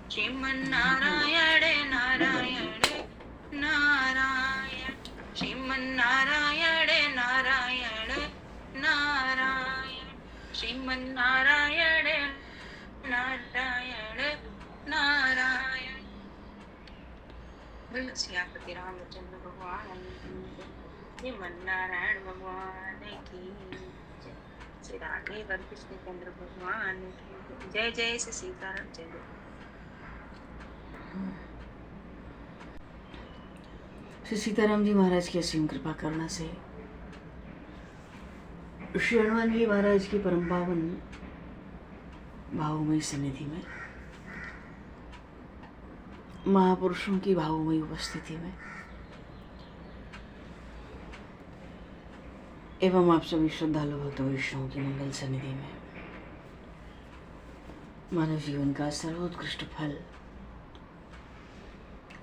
श्रीमन्नारायण नारायण नारायण, श्रीमन्नारायण नारायण नारायण, श्रीमन्नारायण नारायण नारायण। बोलो सियापति रामचंद्र भगवान की, श्रीमन्नारायण भगवान की जय, श्री राधे कृष्ण चंद्र भगवान की जय। जय श्री सीताराम जय। श्री सीताराम जी महाराज की असीम कृपा करना से श्री हनुमान जी महाराज की परम पावन भावमयी सन्निधि में, महापुरुषों की भावमयी उपस्थिति में एवं आप सभी श्रद्धालु भक्त वैष्णवों की मंगल सन्निधि में मानव जीवन का सर्वोत्कृष्ट फल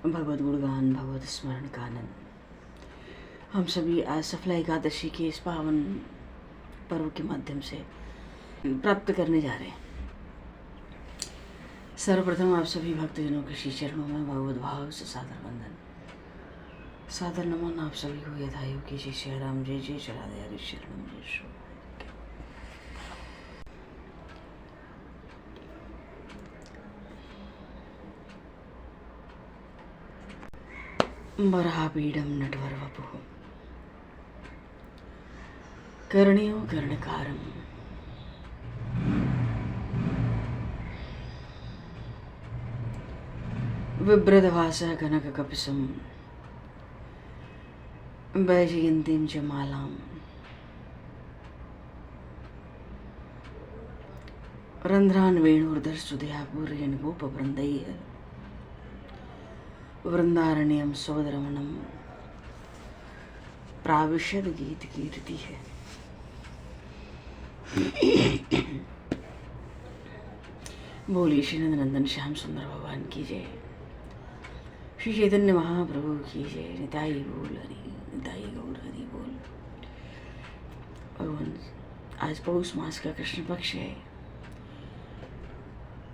भगवत गुणगान, भगवत स्मरण का आनंद हम सभी आज सफला एकादशी के इस पावन पर्व के माध्यम से प्राप्त करने जा रहे हैं। सर्वप्रथम आप सभी भक्तजनों के श्री चरणों में भगवत भाव से सादर वंदन, सादर नमन आप सभी को यथायु की। जय श्री राम, जय जय श्री राधे हरि शरणम जय श्री। बरापीडम नटवर वपुः कर्णयो कर्णकारम बिभ्रदवासः कनककपिशं वैजयन्तीं च मालां रन्ध्रान् वेणुर्धरसुधया पूरयन् गोपवृन्दैः वृंदारण्यम सोदरमणम प्राविशद गीत कीर्ति है। बोलिए श्री नंदन श्याम सुंदर भगवान की जय, श्री चैतन्य महाप्रभु की जय। निताई बोल हरि, निताई गौर हरि बोल। भगवान आज पौष मास का कृष्ण पक्ष है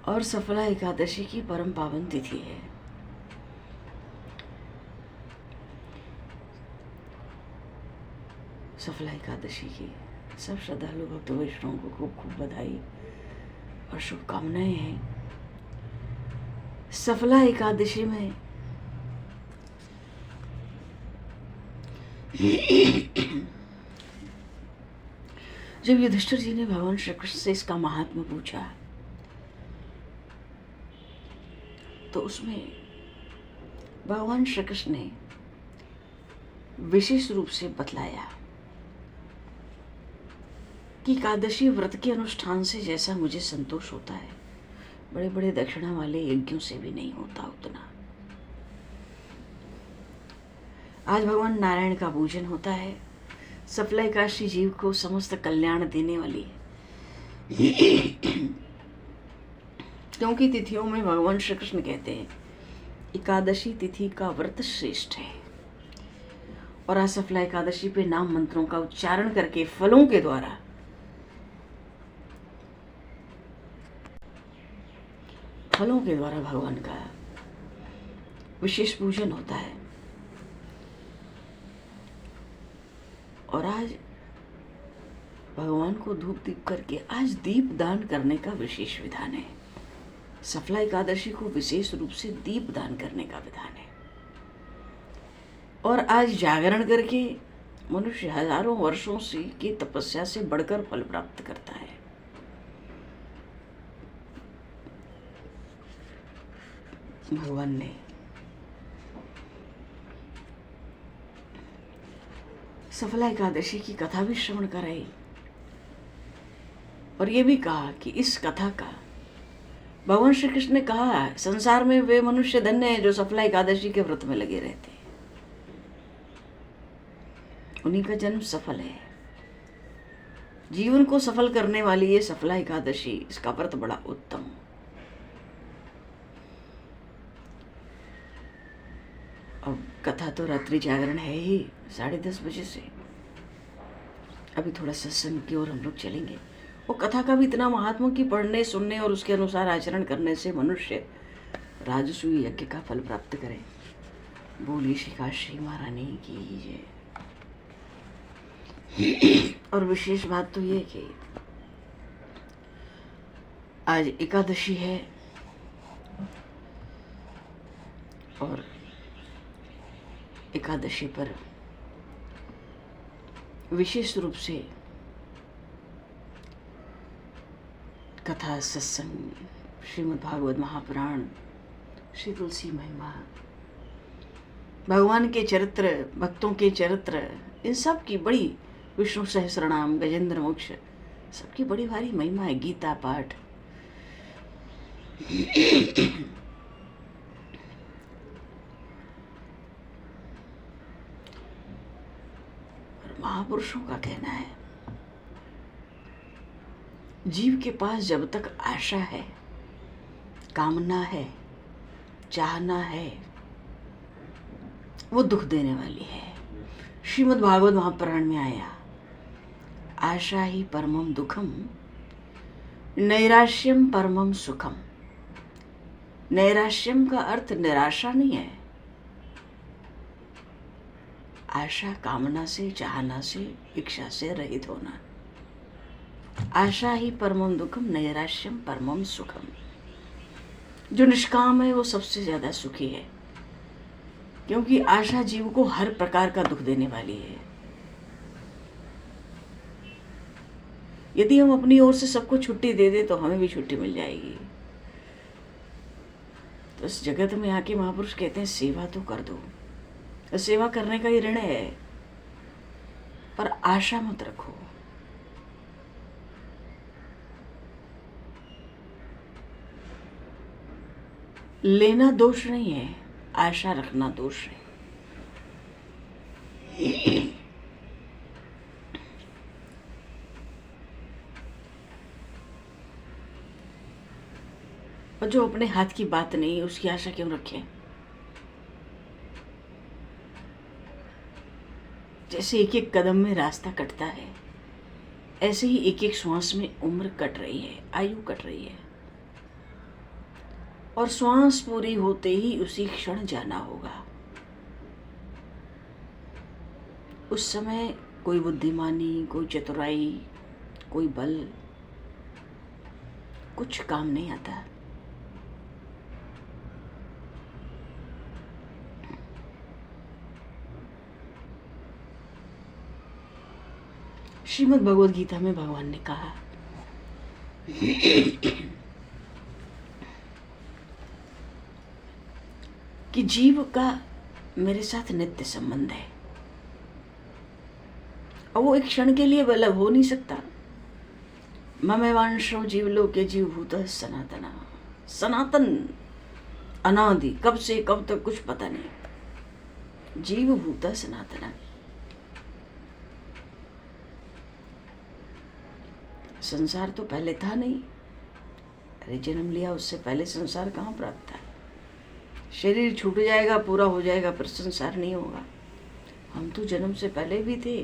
और सफला एकादशी की परम पावन तिथि है। सफला एकादशी की सब श्रद्धालु भक्त वैष्णवों को खूब खूब बधाई और शुभकामनाएं हैं। सफला एकादशी में जब युधिष्ठिर जी ने भगवान श्री कृष्ण से इसका महात्म्य पूछा तो उसमें भगवान श्री कृष्ण ने विशेष रूप से बतलाया कि एकादशी व्रत के अनुष्ठान से जैसा मुझे संतोष होता है, बड़े बड़े दक्षिणा वाले यज्ञों से भी नहीं होता उतना। आज भगवान नारायण का पूजन होता है। सफला एकादशी जीव को समस्त कल्याण देने वाली है। क्योंकि तिथियों में भगवान श्री कृष्ण कहते हैं एकादशी तिथि का व्रत श्रेष्ठ है, और आज सफला एकादशी पे नाम मंत्रों का उच्चारण करके फलों के द्वारा भगवान का विशेष पूजन होता है। और आज भगवान को धूप दीप करके आज दीप दान करने का विशेष विधान है। सफला एकादशी को विशेष रूप से दीप दान करने का विधान है। और आज जागरण करके मनुष्य हजारों वर्षों से की तपस्या से बढ़कर फल प्राप्त करता है। भगवान ने सफला एकादशी की कथा भी श्रवण कराई और ये भी कहा कि इस कथा का भगवान श्री कृष्ण ने कहा संसार में वे मनुष्य धन्य हैं जो सफला एकादशी के व्रत में लगे रहते हैं, उन्हीं का जन्म सफल है। जीवन को सफल करने वाली ये सफला एकादशी, इसका व्रत बड़ा उत्तम। अब कथा तो रात्रि जागरण है ही 10:30 बजे से। अभी थोड़ा सत्संग की ओर हम लोग चलेंगे। वो कथा का भी इतना महात्मा कि पढ़ने सुनने और उसके अनुसार आचरण करने से मनुष्य राजसूय यज्ञ का फल प्राप्त करें। बोलिए श्री काशी महारानी की जय। और विशेष बात तो ये कि आज एकादशी है और एकादशी पर विशेष रूप से कथा, सत्संग, श्रीमद् भागवत महापुराण, श्री तुलसी महिमा, भगवान के चरित्र, भक्तों के चरित्र, इन सब की बड़ी, विष्णु सहस्रनाम, गजेंद्र मोक्ष, सबकी बड़ी भारी महिमा है। गीता पाठ, और महापुरुषों का कहना है जीव के पास जब तक आशा है, कामना है, चाहना है, वो दुख देने वाली है। श्रीमद् भागवत महापुराण में आया, आशा ही परमम दुखम, नैराश्यम परमम सुखम। नैराश्यम का अर्थ निराशा नहीं है, आशा कामना से, चाहना से, इच्छा से रहित होना। आशा ही परमम दुखम, नैराश्यम परमम सुखम। जो निष्काम है वो सबसे ज्यादा सुखी है, क्योंकि आशा जीव को हर प्रकार का दुख देने वाली है। यदि हम अपनी ओर से सबको छुट्टी दे दें तो हमें भी छुट्टी मिल जाएगी। तो इस जगत में आके महापुरुष कहते हैं सेवा तो कर दो, सेवा करने का ही ऋण है, पर आशा मत रखो। लेना दोष नहीं है, आशा रखना दोष है। और जो अपने हाथ की बात नहीं, उसकी आशा क्यों रखें? जैसे एक एक कदम में रास्ता कटता है, ऐसे ही एक एक श्वास में उम्र कट रही है, आयु कट रही है, और श्वास पूरी होते ही उसी क्षण जाना होगा। उस समय कोई बुद्धिमानी, कोई चतुराई, कोई बल कुछ काम नहीं आता। श्रीमद् भगवद गीता में भगवान ने कहा कि जीव का मेरे साथ नित्य संबंध है, और वो एक क्षण के लिए बल्लभ हो नहीं सकता। ममेवांशो जीवलोके जीवभूतः सनातना। सनातन, अनादि, कब से कब तक कुछ पता नहीं। जीवभूतः सनातना। संसार तो पहले था नहीं, अरे जन्म लिया उससे पहले संसार कहाँ प्राप्त था? शरीर छूट जाएगा, पूरा हो जाएगा, पर संसार नहीं होगा। हम तो जन्म से पहले भी थे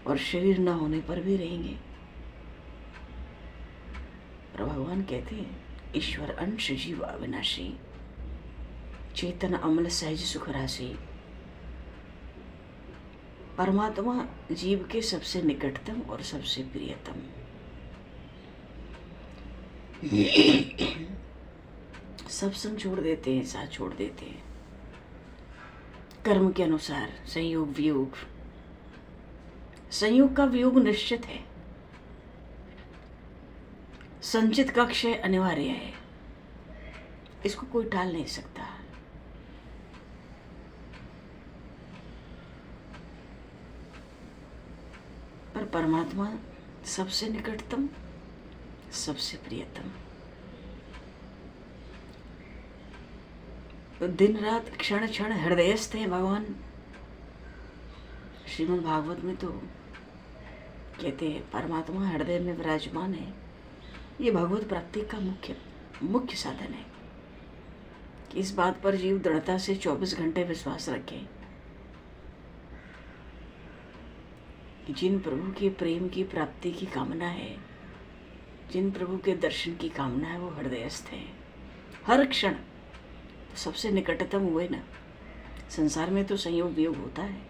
और शरीर न होने पर भी रहेंगे। पर भगवान कहते हैं ईश्वर अंश जीव अविनाशी, चेतन अमल सहज सुख राशि। परमात्मा जीव के सबसे निकटतम और सबसे प्रियतम। सब संग छोड़ देते हैं, साथ छोड़ देते हैं, कर्म के अनुसार संयोग वियोग। संयोग का वियोग निश्चित है, संचित का क्षय अनिवार्य है, इसको कोई टाल नहीं सकता। पर परमात्मा सबसे निकटतम, सबसे प्रियतम। तो दिन रात क्षण क्षण हृदयस्थ है भगवान। श्रीमद् भागवत में तो कहते हैं परमात्मा हृदय में विराजमान है। ये भगवत प्राप्ति का मुख्य साधन है कि इस बात पर जीव दृढ़ता से 24 घंटे विश्वास रखे कि जिन प्रभु के प्रेम की प्राप्ति की कामना है, जिन प्रभु के दर्शन की कामना है, वो हृदयस्थ है, हर क्षण। तो सबसे निकटतम हुए ना। संसार में तो संयोग वियोग होता है,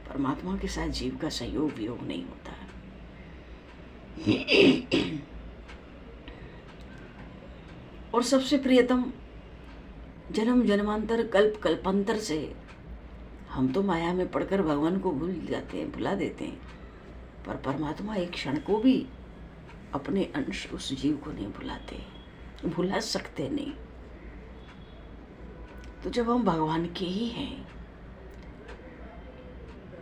परमात्मा के साथ जीव का संयोग वियोग नहीं होता। और सबसे प्रियतम, जन्म जन्मांतर कल्प कल्पांतर से हम तो माया में पड़कर भगवान को भूल जाते हैं, भुला देते हैं, पर परमात्मा एक क्षण को भी अपने अंश उस जीव को नहीं भुलाते, भुला सकते नहीं। तो जब हम भगवान के ही हैं,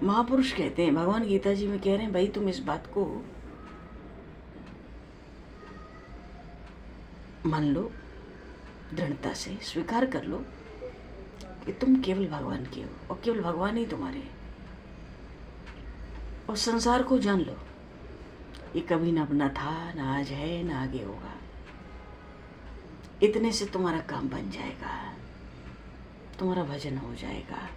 महापुरुष कहते हैं, भगवान गीता जी में कह रहे हैं, भाई तुम इस बात को मान लो, दृढ़ता से स्वीकार कर लो कि तुम केवल भगवान के हो और केवल भगवान ही तुम्हारे। और संसार को जान लो, ये कभी ना अपना था, ना आज है, ना आगे होगा। इतने से तुम्हारा काम बन जाएगा, तुम्हारा भजन हो जाएगा।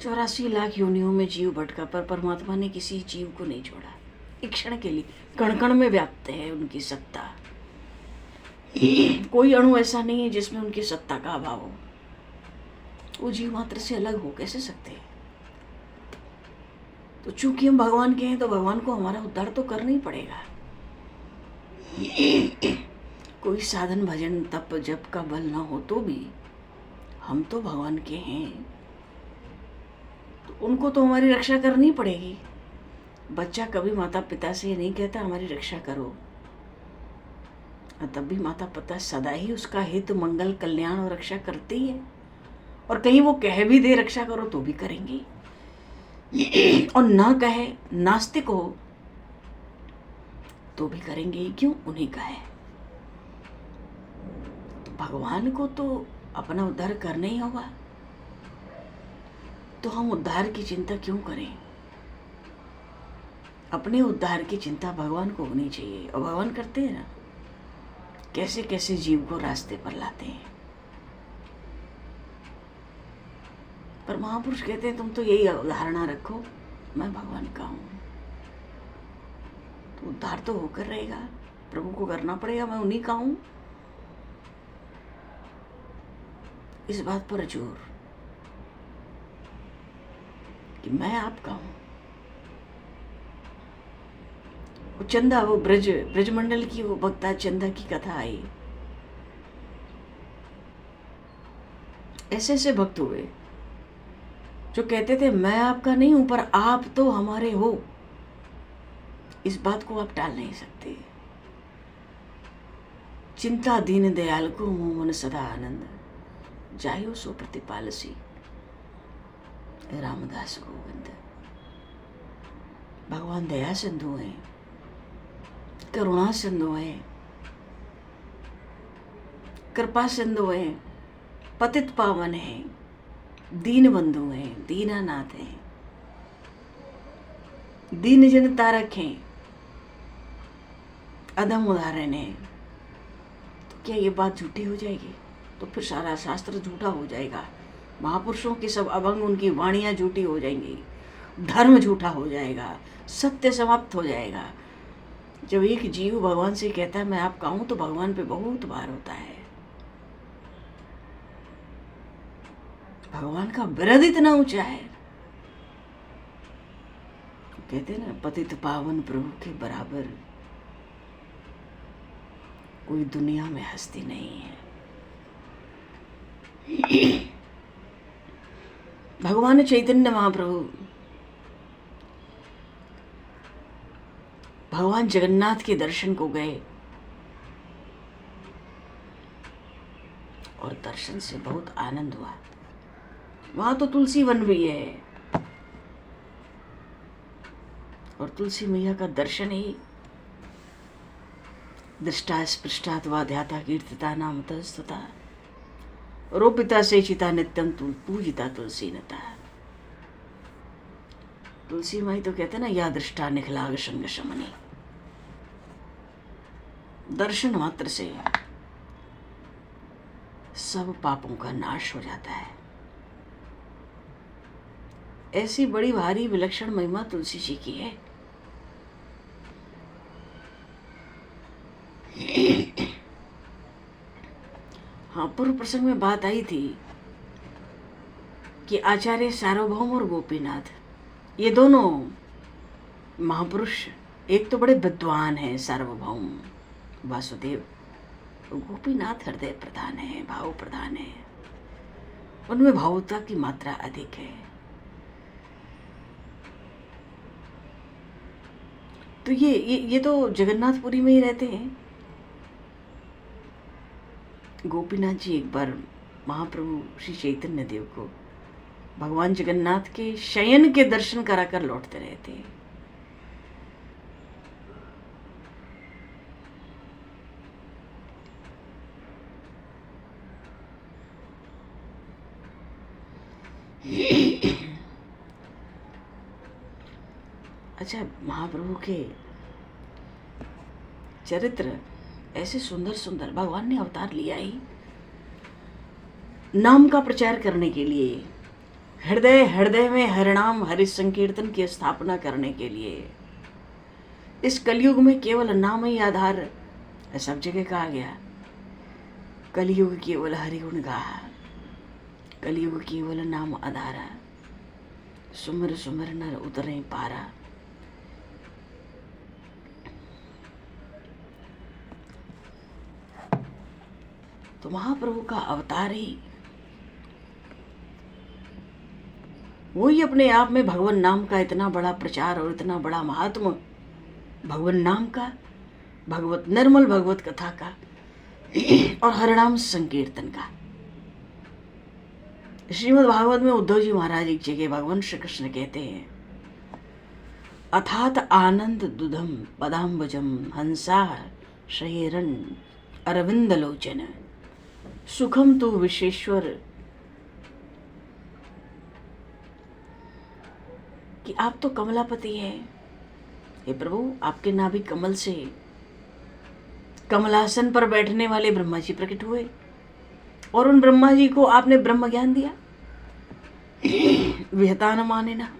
चौरासी लाख योनियों में जीव भटका, पर परमात्मा ने किसी जीव को नहीं छोड़ा। एक क्षण के लिए कण कण में व्याप्त है उनकी सत्ता। कोई अणु ऐसा नहीं है जिसमें उनकी सत्ता का अभाव हो। वो जीव मात्र से अलग हो कैसे सकते हैं? तो चूंकि हम भगवान के हैं, तो भगवान को हमारा उद्धार तो करना ही पड़ेगा। कोई साधन भजन तप जप का बल ना हो तो भी हम तो भगवान के हैं, तो उनको तो हमारी रक्षा करनी पड़ेगी। बच्चा कभी माता पिता से ये नहीं कहता हमारी रक्षा करो, और तब भी माता पिता सदा ही उसका हित मंगल कल्याण और रक्षा करती है। और कहीं वो कह भी दे रक्षा करो तो भी करेंगी, और ना कहे, नास्तिक हो तो भी करेंगे। क्यों? उन्हीं का है। तो भगवान को तो अपना उद्धार करना ही होगा, तो हम उद्धार की चिंता क्यों करें? अपने उद्धार की चिंता भगवान को होनी चाहिए। और भगवान करते हैं ना, कैसे कैसे जीव को रास्ते पर लाते हैं। पर महापुरुष कहते हैं तुम तो यही अवधारणा रखो, मैं भगवान का हूं, तो उद्धार तो होकर रहेगा। प्रभु को करना पड़ेगा, मैं उन्हीं का हूं। इस बात पर जोर कि मैं आपका हूं। वो चंदा, वो ब्रजमंडल की वो भक्ता चंदा की कथा आई। ऐसे ऐसे भक्त हुए जो कहते थे मैं आपका नहीं हूं, पर आप तो हमारे हो। इस बात को आप टाल नहीं सकते। चिंता दीन दयाल को मुँह मन सदा आनंद, जायो सो प्रतिपालसी रामदास गोविंद। भगवान दया सिंधु है, करुणा सिंधु है, कृपा सिंधु है, पतित पावन है, दीन बंधु है, दीनानाथ है, दीन जन तारक हैं, अदम उदाहरण है। तो क्या ये बात झूठी हो जाएगी? तो फिर सारा शास्त्र झूठा हो जाएगा। महापुरुषों के सब अभंग, उनकी वाणियां झूठी हो जाएंगी, धर्म झूठा हो जाएगा, सत्य समाप्त हो जाएगा। जब एक जीव भगवान से कहता है मैं आपका हूं, तो भगवान पे बहुत भार होता है। भगवान का बिरद इतना ऊंचा है, कहते हैं ना, पतित पावन प्रभु के बराबर कोई दुनिया में हस्ती नहीं है। भगवान चैतन्य महाप्रभु, भगवान जगन्नाथ के दर्शन को गए और दर्शन से बहुत आनंद हुआ। वहां तो तुलसी वन भी है, और तुलसी मैया का दर्शन ही दृष्टा स्पृष्टात् वा ध्याता कीर्तिता नामतः स्तुता रोपिता से चिता नित्यम पूजिता तुलसी नता। तुलसी माई तो कहते ना, या दृष्टा निखलाग संग शमनी। दर्शन मात्र से सब पापों का नाश हो जाता है। ऐसी बड़ी भारी विलक्षण महिमा तुलसी जी की है। हाँ, पूर्व प्रसंग में बात आई थी कि आचार्य सार्वभौम और गोपीनाथ, ये दोनों महापुरुष, एक तो बड़े विद्वान हैं सार्वभौम वासुदेव, गोपीनाथ हृदय प्रधान है, भाव प्रधान है, उनमें भावुकता की मात्रा अधिक है। तो ये तो जगन्नाथपुरी में ही रहते हैं। गोपीनाथ जी एक बार महाप्रभु श्री चैतन्य देव को भगवान जगन्नाथ के शयन के दर्शन कराकर लौटते रहते हैं। अच्छा, महाप्रभु के चरित्र ऐसे सुंदर सुंदर, भगवान ने अवतार लिया ही नाम का प्रचार करने के लिए, हृदय हृदय में हरिनाम हरि संकीर्तन की स्थापना करने के लिए। इस कलयुग में केवल नाम ही आधार, सब जगह कहा गया, कलयुग केवल हरिगुण गा, कलयुग केवल नाम आधारा, सुमर सुमर नर उतरे पारा। तो महाप्रभु का अवतार ही वही अपने आप में भगवान नाम का इतना बड़ा प्रचार और इतना बड़ा महात्मा, भगवान नाम का, भगवत निर्मल भगवत कथा का और हरिनाम संकीर्तन का। श्रीमद् भागवत में उद्धव जी महाराज एक जगह भगवान श्री कृष्ण कहते हैं, अथात आनंद दुधम पदाम्बुजम हंसा शयरन अरविंद लोचन सुखम तो विश्वेश्वर, कि आप तो कमलापति हैं। हे प्रभु, आपके नाभि कमल से कमलासन पर बैठने वाले ब्रह्मा जी प्रकट हुए और उन ब्रह्मा जी को आपने ब्रह्म ज्ञान दिया। विहता न माने ना,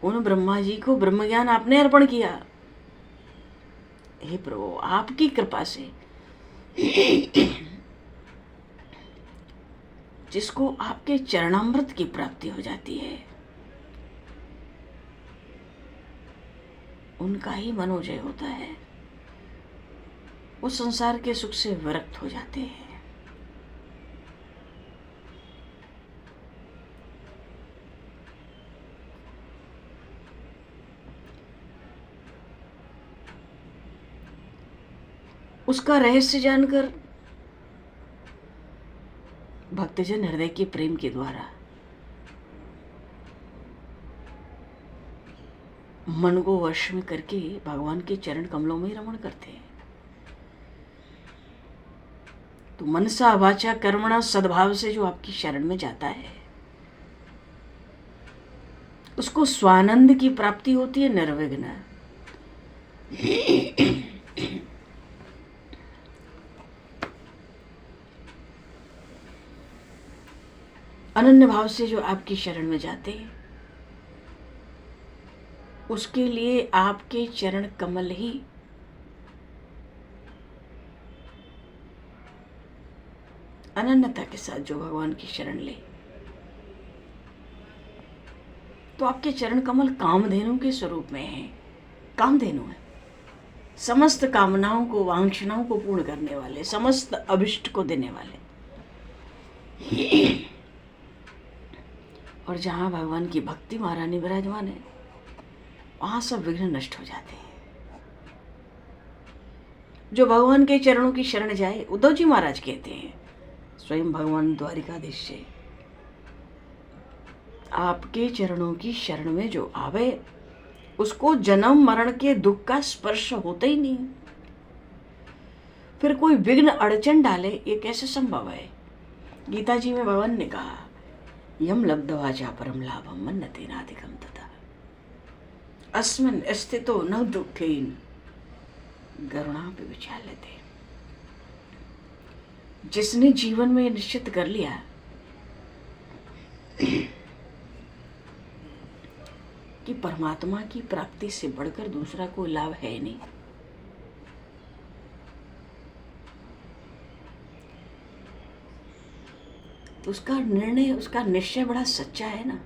उन ब्रह्मा जी को ब्रह्म ज्ञान आपने अर्पण किया। हे प्रभु, आपकी कृपा से जिसको आपके चरणामृत की प्राप्ति हो जाती है, उनका ही मनोजय होता है, वो संसार के सुख से विरक्त हो जाते हैं। उसका रहस्य जानकर भक्तजन हृदय के प्रेम के द्वारा मन को वश में करके भगवान के चरण कमलों में रमण करते हैं। तो मनसा वाचा कर्मणा सद्भाव से जो आपकी शरण में जाता है, उसको स्वानंद की प्राप्ति होती है निर्विघ्न। अनन्य भाव से जो आपकी शरण में जाते हैं, उसके लिए आपके चरण कमल ही अनन्यता के साथ जो भगवान की शरण ले, तो आपके चरण कमल कामधेनु के स्वरूप में है। कामधेनु है, समस्त कामनाओं को, वांछनाओं को पूर्ण करने वाले, समस्त अभिष्ट को देने वाले। और जहाँ भगवान की भक्ति महारानी विराजमान है, वहाँ सब विघ्न नष्ट हो जाते हैं। जो भगवान के चरणों की शरण जाए, उद्धव जी महाराज कहते हैं स्वयं भगवान द्वारिकाधीश से, आपके चरणों की शरण में जो आवे, उसको जन्म मरण के दुख का स्पर्श होता ही नहीं। फिर कोई विघ्न अड़चन डाले, ये कैसे संभव है? गीता जी में भगवान ने कहा, यम लब्धवाचा परम लाभम मन्नते नाधिकम तथा अस्मिन् स्थितो न दुखेन गरुणापि विचाल्यते। जिसने जीवन में निश्चित कर लिया कि परमात्मा की प्राप्ति से बढ़कर दूसरा कोई लाभ है नहीं। उसका निर्णय, उसका निश्चय बड़ा सच्चा है ना,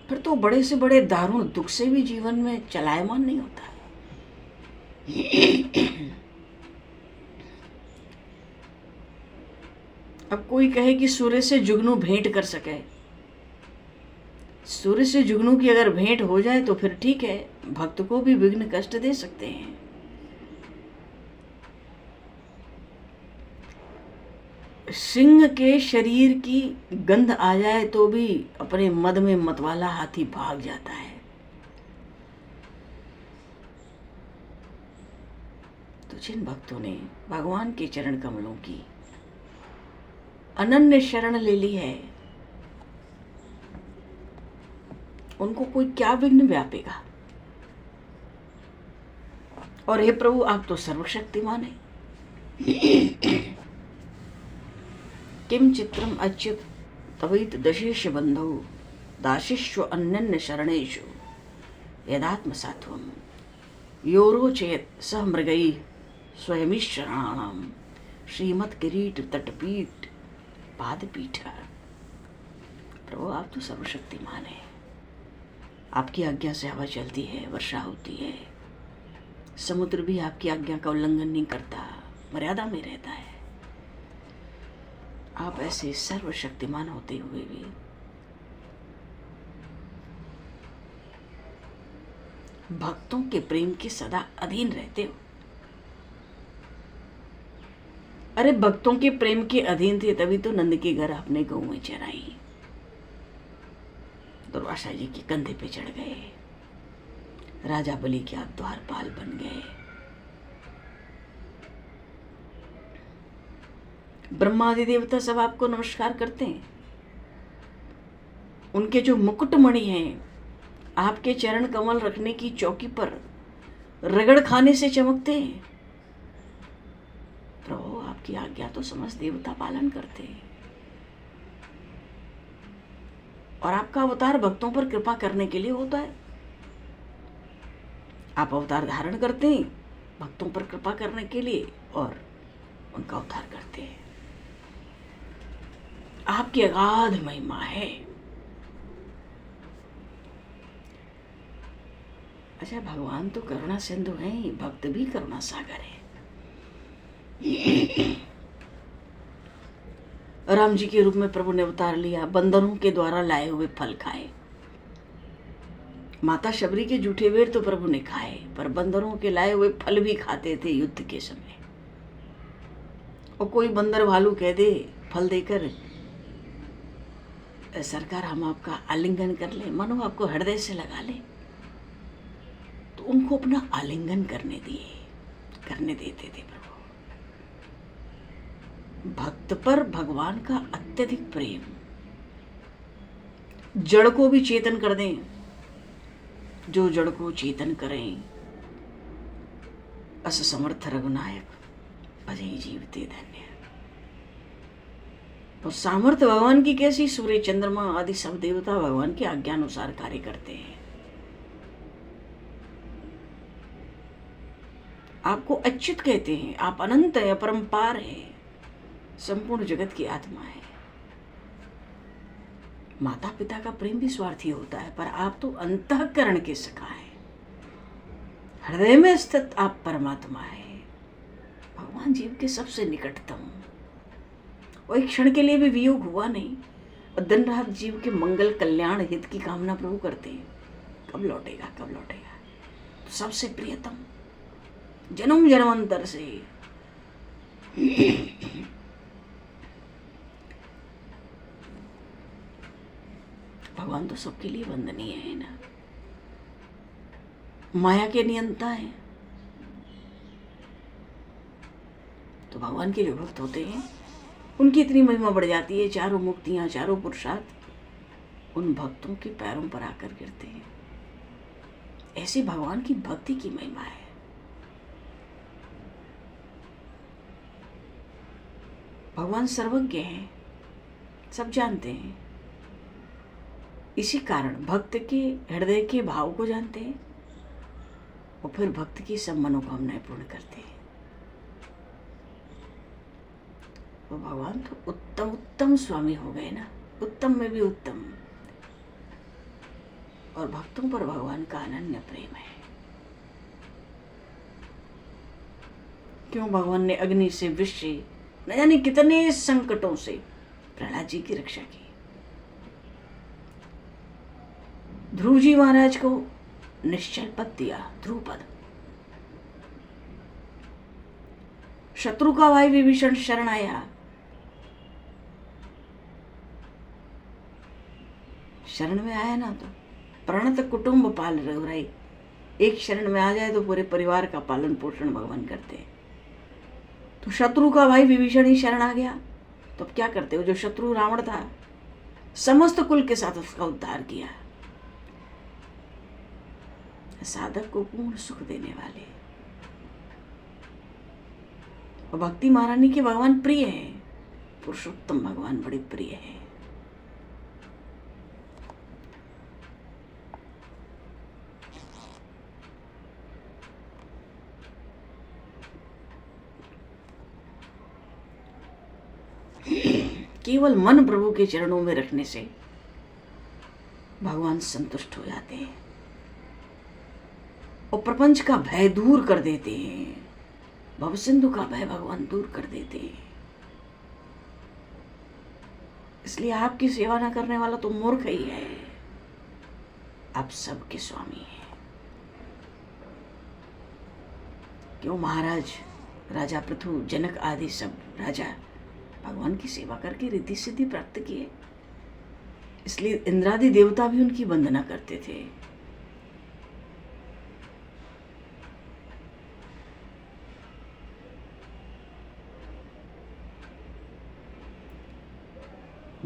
फिर तो बड़े से बड़े दारुण दुख से भी जीवन में चलायमान नहीं होता है। अब कोई कहे कि सूर्य से जुगनू भेंट कर सके, सूर्य से जुगनू की अगर भेंट हो जाए तो फिर ठीक है, भक्त को भी विघ्न कष्ट दे सकते हैं। सिंह के शरीर की गंध आ जाए तो भी अपने मद में मतवाला हाथी भाग जाता है। तो जिन भक्तों ने भगवान के चरण कमलों की अनन्य शरण ले ली है, उनको कोई क्या विघ्न व्यापेगा। और हे प्रभु, आप तो सर्वशक्तिमान है। किम चित्रम अच्युत तवित दशेश बंधौ दाशिष्व अन्यन्य शरणेषु यदात्म सात्वम योरोचेत सह मृगई स्वयमीश्वराणाम श्रीमत किरीट तटपीठ पादपीठ। प्रभु, आप तो सर्वशक्तिमान है। आपकी आज्ञा से हवा चलती है, वर्षा होती है, समुद्र भी आपकी आज्ञा का उल्लंघन नहीं करता, मर्यादा में रहता है। आप ऐसे सर्वशक्तिमान होते हुए भी भक्तों के प्रेम के सदा अधीन रहते हो। अरे भक्तों के प्रेम के अधीन थे तभी तो नंद के घर आपने गौएं चराई, दुर्वासा जी के कंधे पे चढ़ गए, राजा बलि के आप द्वारपाल बन गए, ब्रह्मादि देवता सब आपको नमस्कार करते हैं। उनके जो मुकुटमणि हैं आपके चरण कमल रखने की चौकी पर रगड़ खाने से चमकते हैं। प्रभु, आपकी आज्ञा तो समस्त देवता पालन करते हैं, और आपका अवतार भक्तों पर कृपा करने के लिए होता है। आप अवतार धारण करते हैं भक्तों पर कृपा करने के लिए और उनका उद्धार करते हैं। आपकी अगाध महिमा है। अच्छा, भगवान तो करुणा सिंधु हैं, भक्त भी करुणा सागर है। राम जी के रूप में प्रभु ने अवतार लिया, बंदरों के द्वारा लाए हुए फल खाए। माता शबरी के जूठे बेर तो प्रभु ने खाए, पर बंदरों के लाए हुए फल भी खाते थे युद्ध के समय। और कोई बंदर भालू कह दे फल देकर, सरकार हम आपका आलिंगन कर ले, मानो आपको हृदय से लगा ले, तो उनको अपना आलिंगन करने देते थे प्रभु। भक्त पर भगवान का अत्यधिक प्रेम जड़ को भी चेतन कर दें, जो जड़ को चेतन करें। अस समर्थ रघुनायक भजे जीवते धन्य। तो सामर्थ्य भगवान की कैसी, सूर्य चंद्रमा आदि सब देवता भगवान के आज्ञानुसार कार्य करते हैं। आपको अच्युत कहते हैं, आप अनंत है, अपरंपार है, संपूर्ण जगत की आत्मा है। माता पिता का प्रेम भी स्वार्थी होता है, पर आप तो अंतःकरण के सखा है, हृदय में स्थित आप परमात्मा है। भगवान जीव के सबसे निकटतम, और एक क्षण के लिए भी वियोग हुआ नहीं, और दिन रात जीव के मंगल कल्याण हित की कामना प्रभु करते हैं। कब लौटेगा, कब लौटेगा। तो सबसे प्रियतम जन्म जन्मांतर से भगवान तो सबके लिए वंदनीय है ना, माया के नियंता है। तो भगवान के जो भक्त होते हैं उनकी इतनी महिमा बढ़ जाती है, चारों मुक्तियां, चारों पुरुषार्थ उन भक्तों के पैरों पर आकर गिरते हैं। ऐसी भगवान की भक्ति की महिमा है। भगवान सर्वज्ञ हैं, सब जानते हैं। इसी कारण भक्त के हृदय के भाव को जानते हैं और फिर भक्त की सब मनोकामनाएं पूर्ण करते हैं। वो भगवान तो उत्तम उत्तम स्वामी हो गए ना, उत्तम में भी उत्तम। और भक्तों पर भगवान का अनन्य प्रेम है। क्यों भगवान ने अग्नि से, विष से, न जाने कितने संकटों से प्रहलाद जी की रक्षा की। ध्रुव जी महाराज को निश्चल पद दिया, ध्रुव पद। शत्रु का भाई विभीषण शरण आया, शरण में आया ना तो प्रणत कुटुंब पाल रहे। एक शरण में आ जाए तो पूरे परिवार का पालन पोषण भगवान करते हैं। तो शत्रु का भाई विभीषण ही शरण आ गया तो अब क्या करते हो? जो शत्रु रावण था, समस्त कुल के साथ उसका उद्धार किया। साधक को पूर्ण सुख देने वाले और भक्ति महारानी के भगवान प्रिय है। पुरुषोत्तम भगवान बड़े प्रिय है। केवल मन प्रभु के चरणों में रखने से भगवान संतुष्ट हो जाते हैं और प्रपंच का भय दूर कर देते हैं। भवसिंधु का भय भगवान दूर कर देते हैं। इसलिए आपकी सेवा न करने वाला तो मूर्ख ही है। आप सबके स्वामी हैं। क्यों महाराज, राजा पृथु, जनक आदि सब राजा भगवान की सेवा करके रिद्धि सिद्धि प्राप्त किए। इसलिए इंद्रादि देवता भी उनकी वंदना करते थे।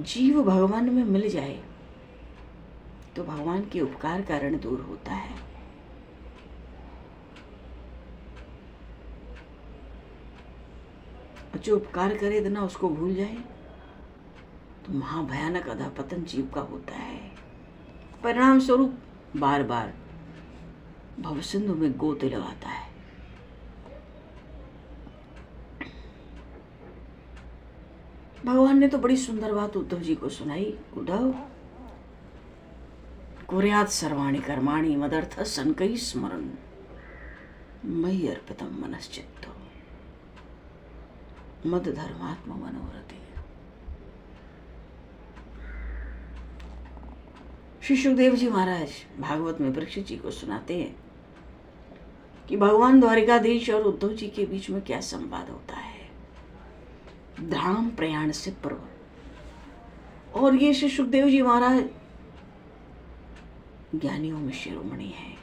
जीव भगवान में मिल जाए तो भगवान के उपकार का ऋण दूर होता है। जो उपकार करे इतना उसको भूल जाए तो महाभयानक अधःपतन जीव का होता है। परिणाम स्वरूप बार बार भवसिंधु में गोते लगाता है। भगवान ने तो बड़ी सुंदर बात उद्धव जी को सुनाई। उद्धव, कुर्यात् सर्वाणि कर्माणि मदर्थ संकैः स्मरन् मयि अर्पितं मनश्चित्तो मद धर्मात्म मनोरथि। श्री सुखदेव जी महाराज भागवत में परीक्षित जी को सुनाते हैं कि भगवान द्वारिकाधीश और उद्धव जी के बीच में क्या संवाद होता है। धाम प्रयाण से पूर्व। और ये श्री सुखदेव जी महाराज ज्ञानियों में शिरोमणि है,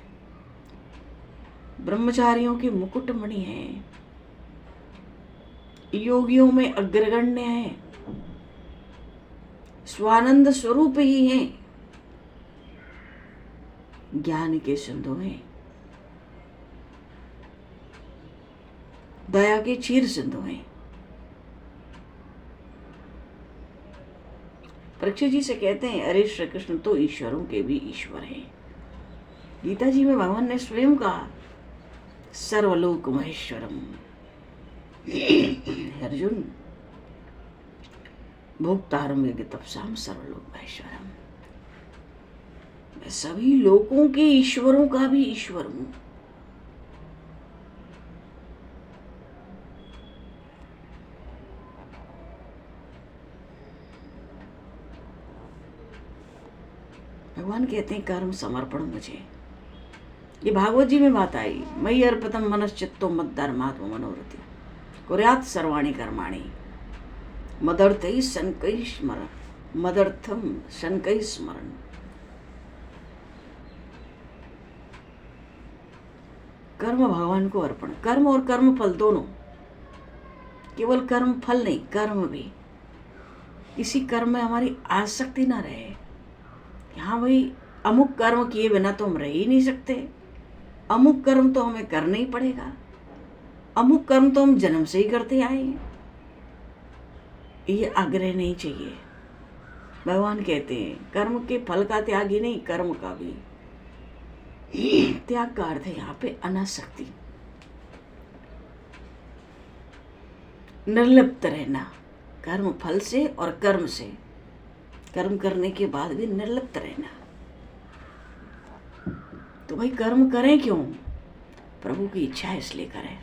ब्रह्मचारियों के मुकुटमणि है, योगियों में अग्रगण्य है, स्वानंद स्वरूप ही हैं, ज्ञान के सिंधु हैं, दया के क्षीर सिंधु हैं। परीक्षित जी से कहते हैं, अरे श्री कृष्ण तो ईश्वरों के भी ईश्वर हैं। गीता जी में भगवान ने स्वयं कहा, सर्वलोक महेश्वरम। अर्जुन, भोक्तारम यज्ञ तपसाम सर्वलोक महेश्वरम। मैं सभी लोकों के ईश्वरों का भी ईश्वर हूं। भगवान कहते हैं कर्म समर्पण मुझे। ये भागवत जी में बात आई, मयि अर्पितं मनश्चित्तो मद्धर्मात्म मनोरथि कुर्यात् सर्वाणि कर्माणि मदर्थैः शनकैः स्मरन् मदर्थम शनकैः स्मरन्। कर्म भगवान को अर्पण। कर्म और कर्म फल दोनों, केवल कर्म फल नहीं, कर्म भी। किसी कर्म में हमारी आसक्ति ना रहे। हाँ भाई, अमुक कर्म किए बिना तो हम रह ही नहीं सकते, अमुक कर्म तो हमें करना ही पड़ेगा, अमुक कर्म तो हम जन्म से ही करते आए हैं। ये आग्रह नहीं चाहिए। भगवान कहते हैं कर्म के फल का त्याग ही नहीं, कर्म का भी। त्याग का अर्थ है यहाँ पे अनासक्ति, निर्लिप्त रहना कर्म फल से और कर्म से, कर्म करने के बाद भी निर्लिप्त रहना। तो भाई कर्म करें क्यों? प्रभु की इच्छा है इसलिए करें,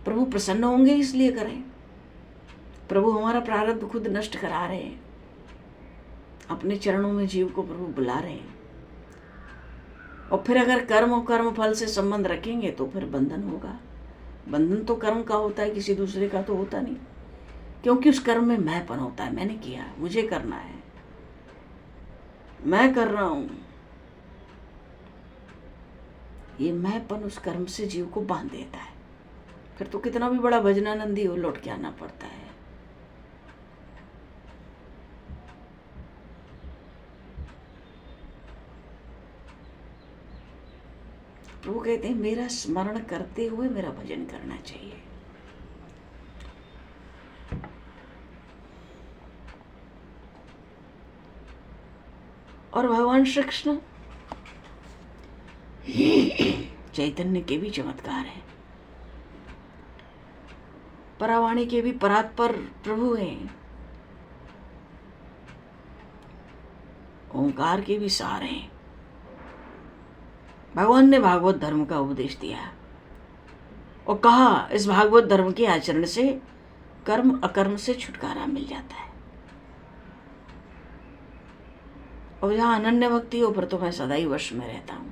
प्रभु प्रसन्न होंगे इसलिए करें, प्रभु हमारा प्रारब्ध खुद नष्ट करा रहे हैं, अपने चरणों में जीव को प्रभु बुला रहे हैं। और फिर अगर कर्म और कर्म फल से संबंध रखेंगे तो फिर बंधन होगा। बंधन तो कर्म का होता है, किसी दूसरे का तो होता नहीं, क्योंकि उस कर्म में मैंपन होता है, मैंने किया, मुझे करना है, मैं कर रहा हूं। ये मैंपन उस कर्म से जीव को बांध देता है। फिर तो कितना भी बड़ा भजनानंदी हो, लौट के आना पड़ता है। वो कहते हैं मेरा स्मरण करते हुए मेरा भजन करना चाहिए। और भगवान श्री कृष्ण चैतन्य के भी चमत्कार हैं, परावाणी के भी परात्पर प्रभु हैं, ओंकार के भी सार हैं। भगवान ने भागवत धर्म का उपदेश दिया और कहा इस भागवत धर्म के आचरण से कर्म अकर्म से छुटकारा मिल जाता है। और जहां अनन्य भक्ति हो पर तो मैं सदा ही वश में रहता हूं।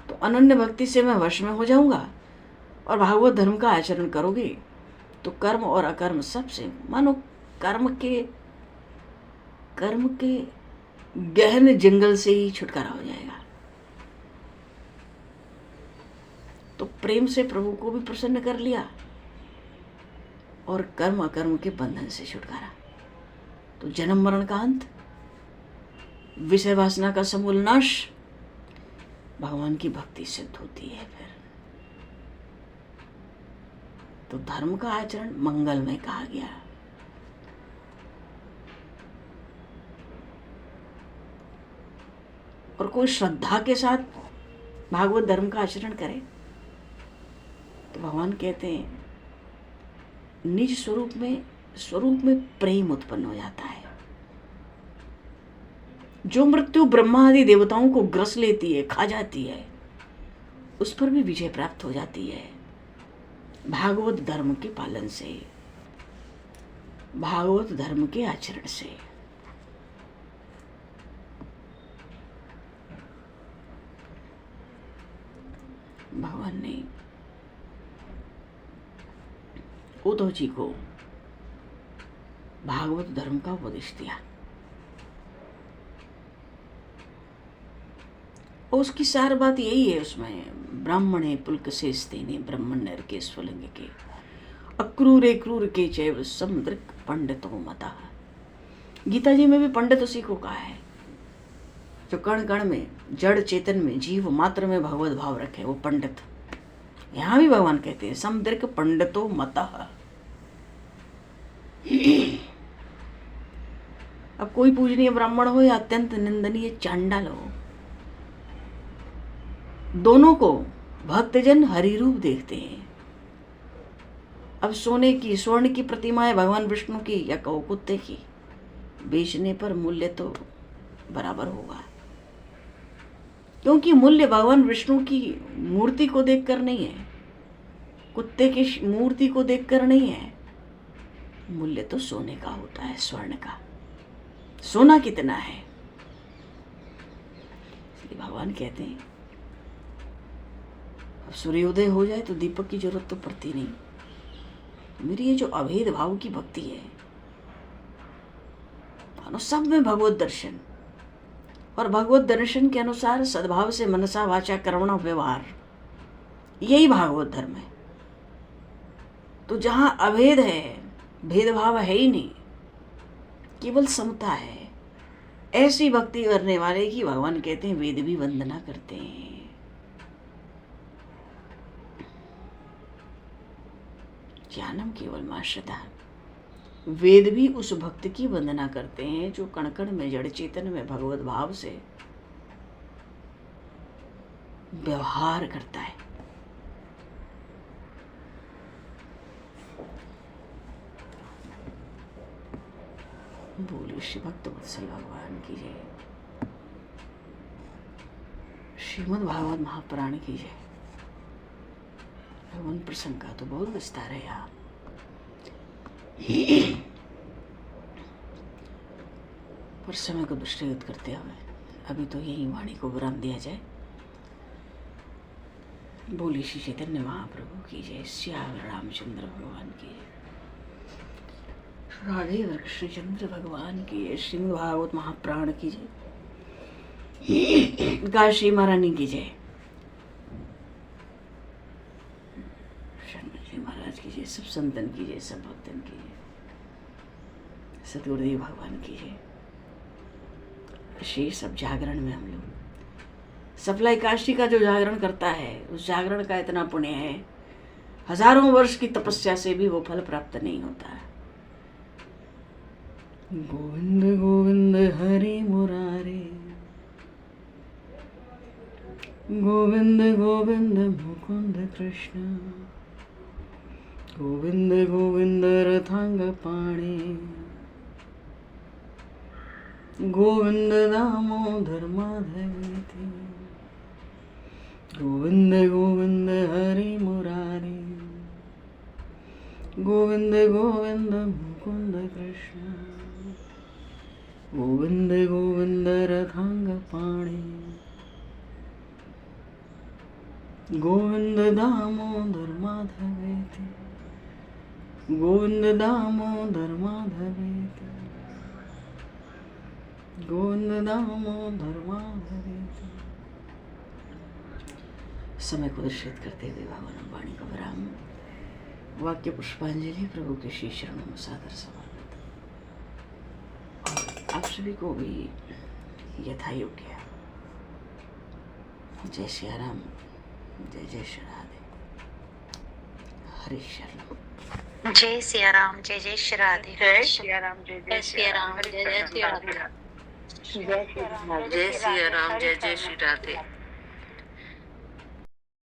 तो अनन्य भक्ति से मैं वश में हो जाऊंगा और भागवत धर्म का आचरण करोगे तो कर्म और अकर्म सबसे, मानो कर्म के गहन जंगल से ही छुटकारा हो जाएगा। तो प्रेम से प्रभु को भी प्रसन्न कर लिया और कर्म अकर्म के बंधन से छुटकारा। तो जन्म मरण का अंत, विषय वासना का समूल नाश भगवान की भक्ति सिद्ध होती है। फिर तो धर्म का आचरण मंगल में कहा गया। और कोई श्रद्धा के साथ भागवत धर्म का आचरण करे तो भगवान कहते हैं निज स्वरूप में प्रेम उत्पन्न हो जाता है। जो मृत्यु ब्रह्मा आदि देवताओं को ग्रस लेती है, खा जाती है, उस पर भी विजय प्राप्त हो जाती है भागवत धर्म के पालन से, भागवत धर्म के आचरण से। भगवान ने उद्धव जी को भागवत धर्म का उपदेश दिया और उसकी सार बात यही है उसमें, ब्राह्मणे पुलक से स्तेने ब्रह्मण्यर के स्वलिंग के अक्रूरे क्रूर के चैव समुद्रिक पंडितो मता। गीता जी में भी पंडित उसी को कहा है, जो कण कण में, जड़ चेतन में, जीव मात्र में भगवत भाव रखे वो पंडित। यहां भी भगवान कहते हैं समुद्रिक पंडितो मतः। अब कोई पूजनीय ब्राह्मण हो या अत्यंत निंदनीय चांडाल हो, दोनों को भक्तजन हरि रूप देखते हैं। अब सोने की, स्वर्ण की प्रतिमाएं भगवान विष्णु की या कहो कुत्ते की, बेचने पर मूल्य तो बराबर होगा, क्योंकि मूल्य भगवान विष्णु की मूर्ति को देखकर नहीं है, कुत्ते की मूर्ति को देखकर नहीं है। मूल्य तो सोने का होता है, स्वर्ण का। सोना कितना है, इसलिए भगवान कहते हैं अब सूर्योदय हो जाए तो दीपक की जरूरत तो पड़ती नहीं। मेरी ये जो अभेद भाव की भक्ति है, मानो सब में भगवत दर्शन, और भगवत दर्शन के अनुसार सद्भाव से मनसा वाचा कर्मणा व्यवहार, यही भागवत धर्म है। तो जहां अभेद है, भेदभाव है ही नहीं, केवल समता है, ऐसी भक्ति करने वाले की भगवान कहते हैं वेद भी वंदना करते हैं। ज्ञानम केवल माश्रता वेद भी उस भक्त की वंदना करते हैं जो कण कण में जड़ चेतन में भगवत भाव से व्यवहार करता है। बोलिए श्री भक्त वत्सल भगवान की जय। श्रीमद् भागवत महापुराण की जय। भगवान प्रसंग का तो बहुत विस्तार है यहाँ। पर समय को दृष्टिगत करते हुए अभी तो यही वाणी को विराम दिया जाए। बोली श्री चैतन्य महाप्रभु की जय। श्याम रामचंद्र भगवान की जय। राधे कृष्णचंद्र भगवान की जय। श्रीमद् भागवत महापुराण की जय। काशी महारानी की जय। शर्मा जी महाराज की जय। सब संतन की जय, सब भक्तन की जय। सतगुरुदेव भगवान की जय। शेष सब जागरण में हम लोग सफला एकादशी का जो जागरण करता है उस जागरण का इतना पुण्य है, हजारों वर्ष की तपस्या से भी वो फल प्राप्त नहीं होता है। गोविंद गोविंद हरि मुरारे, गोविंद गोविंद मुकुंद कृष्ण, गोविंद गोविंद रथांग पाणे, गोविंद दामोदर माधवेति, गोविंद गोविंद हरि मुरारे, गोविंद गोविंद मुकुंद कृष्ण, गोविंद गोविंद रथांग पाणे, गोविंद दामोदर माधवेति, गोविंद दामोदर माधवेति, गोविंद दामोदर माधवेति। समय को दर्शित करते हुए भगवान वाणी का विराम। वाक्य पुष्पांजलि प्रभु के श्री चरणों में सादर समर्पित। और आप सभी को भी यथा योग्य जय श्री राम, जय जय श्री राधे, हरे शरण। जय सिया राम, जय जय श्री राधे। जय श्री राम, जय जय सिया राम, जय जय श्री राधे। जय श्री राम, जय सिया राम, जय जय श्री राधे।